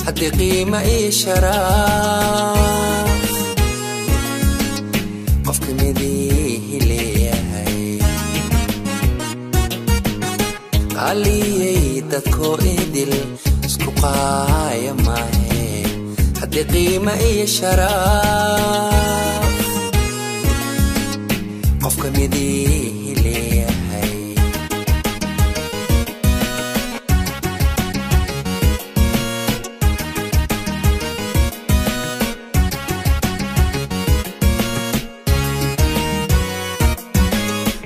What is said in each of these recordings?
حد قيمة إيه شراف قفك مديه ليهي قالي دادكو إدل اسكو قايا ماهي حد قيمة إيه شراف قفك مديه ليهي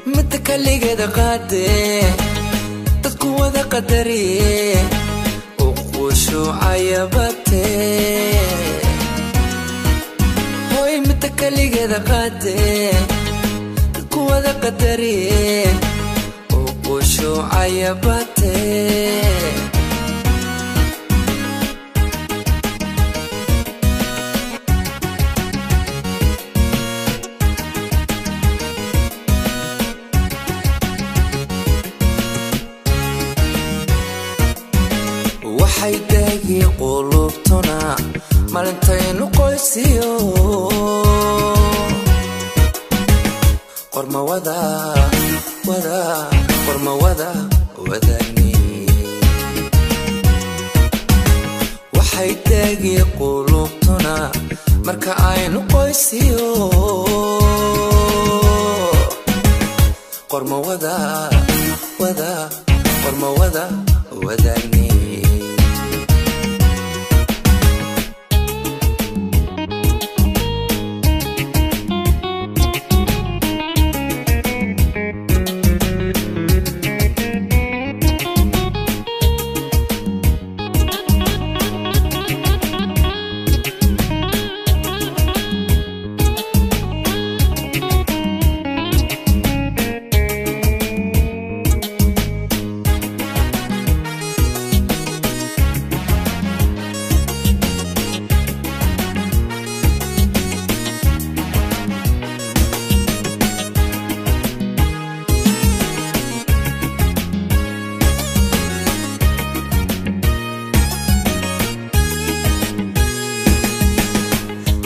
متكلي قد قادي تدكو وذا قدري وقوشو عيبتي هوي متكلي قد قادي تدكو وذا قدري وقوشو عيبتي حيداقي قلوبتنا مالنتين قويسيو قرما وذا قرما وذاني وحيداقي قلوبتنا مركا عين قويسيو قرما وذا قرما وذاني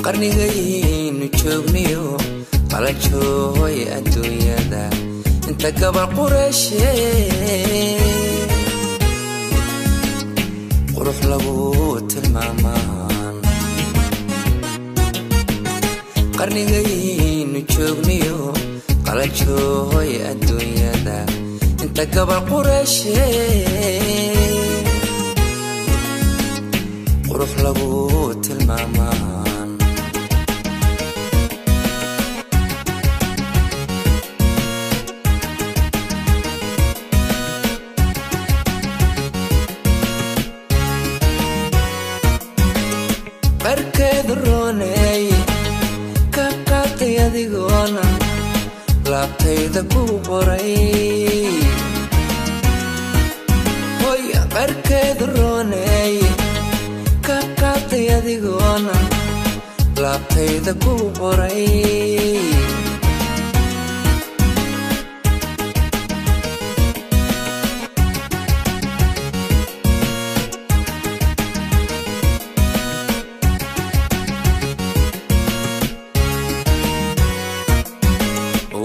qarnigaynu joogniyo qalajooy adduunyada inta gabal qurashee qurux lagu tilmaamaan qarnigaynu joogniyo qalajooy adduunyada inta gabal qurashee qurux lagu tilmaamaan بركض روني كقطي ذيقونا لابتيد كوبري هوي بركض روني كقطي ذيقونا لابتيد كوبري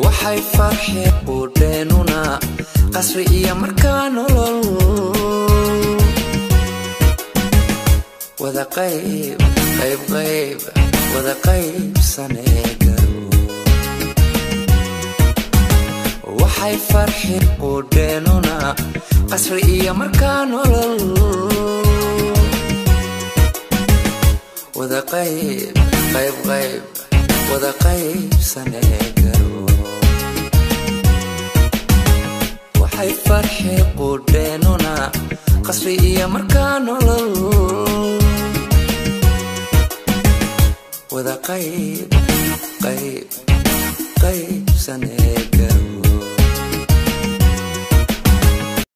waxay farxi qudeenuna qasri iyo markaan nolol wada qayb wada qayb saneegaro waxay farxi qudeenuna qasri iyo markaan nolol wada qayb wada qayb saneegaro waxay farxi qudeenuna qasri iyo markaan nolol wada qayb saneegaro